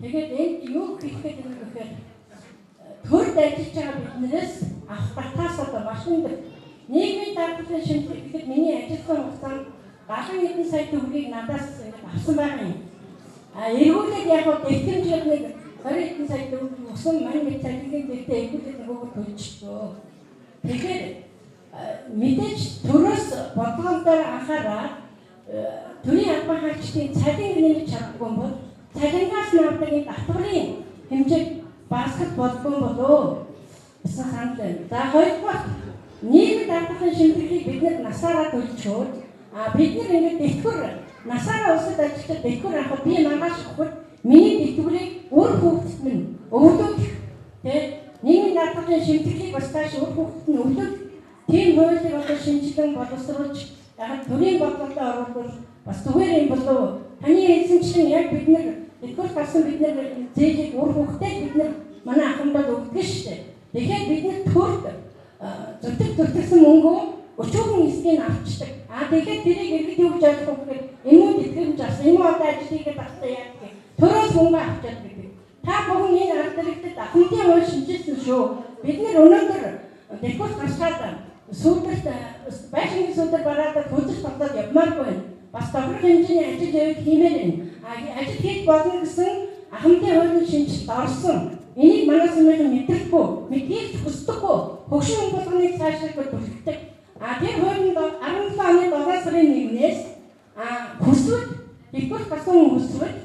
Тэгээд энд юу гэх гээд юм гэхээр төрд ажиллаж байгаа биднээс авах батаас одоо маш өндөр нийгмийн даатгалын шимтгэлийг гэхэд миний ажилласан хугацаанд 70 хэдэн сая төгрөгийг надаас ингэж авсан байгаа юм. Эргүүлээд яг нь дэвтэмжлэг нэг 20 хэдэн сая төгрөг усан мань цалингийн дэвтэ эргүүлээд нөгөөгөө төлчихлөө. Тэгэхээр мэдээж төрөөс бодлогоор анхаараад төрийн албан хаагчдын цалин нэмж чаддгүй бол цалингаас навдаг энэ татварын хэмжээг багасгах болдгоо болоо гэсэн санал байна. За хоёрдугаар нийгмийн даатгалын шимтгэлийг бид насаараа төлчихөөд бид ингээд дэвтгэр насаараа улсад ажиллаж дэвтгэр авах би маргааш өгөхөд миний дэвтгэрийг өөр хүүхдэд минь өвлөх тэгээд нийгмийн даатгалын шимтгэлийг бас тааш өөр хүүхдэд нь өвлөх тийм хуулийг одоо шинжилэн боловсруулж яг төрийн бодлогоо оруулах бас зүгээр юм болов. Таны хэлсэнчлэн яг бид нар дэвтгэр гарсан бид нар зээлийг өөр хүүхдэд бид нар манай ахмадад өгдөг шүү дээ. Тэгэхээр бид нар төрд зүтгэсэн мөнгөө өчүүхэн эсгийг авчдаг. Тэгэхээр тэрийг иргэд юу гэж ойлгох вэ гэхээр энэ үү дэвтгэрч авсан. Энэ үү одоо ажил хийгээд багтаа яах вэ? Төрөөс мөнгө авчаад гэдэг. Та бүхэн энэ ард иргэдэд ахмадын хууль шинжилсэн шүү. Бид нар өнөөдөр дэвтгэр гаргаад сүүлдэрт байшингийн сүүлдэр бараад хүзэж тоглоод явмааргүй байна. Бас тохирох хэмжээний ажил явуулах хиймээр байна. Ажил хийж болно гэсэн ахмадын хуулийн шинжилт орсон. Энийг манай сүмээр мэдрэхгүй, мэдгийж хүсдэггүй, хөгшин хөнгөлгөөнийг цаашаахгүй бүртгэдэг. Тэр хуулинд 17 оны 7 сарын 1-ээс хүсвэл дэвтгэр гарсан хүсвэл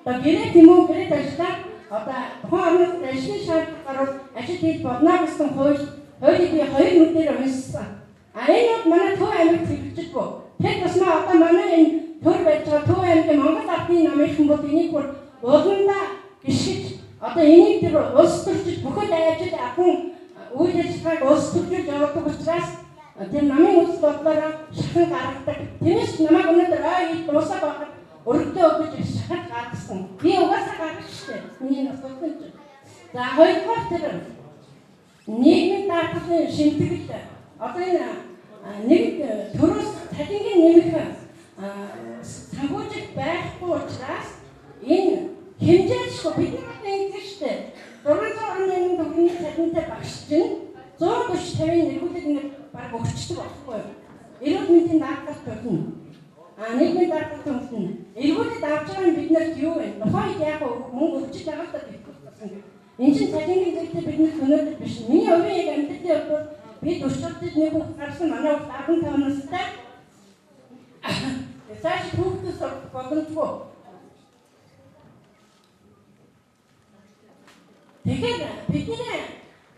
гэрээ тийм үү гэрээ ажиллаад одоо тухайн орнод ажлын шаардлага гарвал ажил хийж болно гэсэн хуулийг би 2 нүдээр уншсан. Энэ манай Төв аймагт хэрэгждэггүй. Тэр тусмаа одоо манай энэ төр байж байгаа Төв аймгийн Монгол Ардын намынхан бол энийг бүр уландаа гიშгэж одоо энийг тэр улс төрчид бүхэл ажил ахын үйл ажиллагааг улс төрчид явуулдаг учраас тэр намын улс бодлороо шахан гаргадаг. Тиймээс намайг өнөөдөр дуусаа байхад өргөдөө өгч шахаж гаргасан. Би угаасаа гаргах штеп. Миний настай ч. За хоёрдугаар тэр нийгмийн даатгалын шимтгэл одоо энэ нэг төрөөс цалингийн нэмэх санхүүжилт байхгүй учраас энэ хэмжээшгүй бид нар нэгдэж штэ 600 төгрөгийн цалинтай багш чинь 140-50 эргүүлээд ингээд баг өгчдөг байхгүй юу? Эрүүл мэндийн даатгалт болно. Нийгмийн даатгалт болно. Эргүүлээд авч байгаа бид нарт юу вэ? Тухайд яг мөнгө өгч байгаа л да битгэсэн. Энэ чинь цалингийн зүйтэй бидний өнөөдөр биш. Миний хувийн яг амьдралын хувьд би 40-д нэг хүүхд гарсан манай хүүхд 15 настай. Цааш хүүхдээс боломжгүй. Тэгэхээр бидний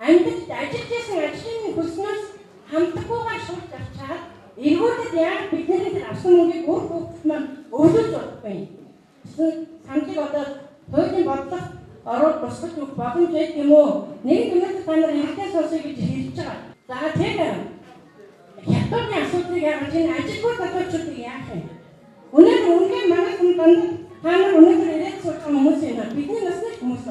амьдралд ажиллаж байсан ажлын хөлснөөс хамтгүйгээр шууд авчаад эргүүлээд яг бидний тэр авсан мөнгийг өөр хүүхдэд маань өвлөж болохгүй. Саналыг одоо хуулийн бодлого ороод босгож өгөх боломж есть юм уу? Нэг өнөөдөр та нар хэрэгтэй сонсоё гэж хэлж байгаа. За тийм хятадны асуудлыг яаж энэ ажилгүй залуучуудыг яах юм? Өнөөдөр үнэн манай хүмүүс та нар өнөөдөр ирээд сууж байгаа хүмүүс юм. Бидний насны хүмүүс.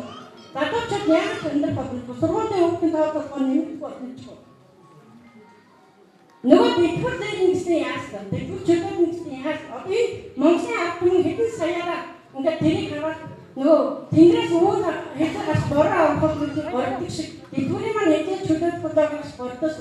Залуучууд яаж өндөр бодлоо сургуулийн хүүхдийн тооллого нэмэгдэх боломжгүй. Нөгөө дэвтгэр дээр нэгсэн яасан? Дэвтгэр чөлөөт нэгсэн яасан? Одоо энэ Монголын ард түмэн хэдэн саяараа ингээд тэрийг хараад нөгөө тэнгэрээс өвөл хэлж гарч бороо авах гэж боддог шиг дэвтгэрийн маань хэдэн чөлөөт бодлоо гэж боддог.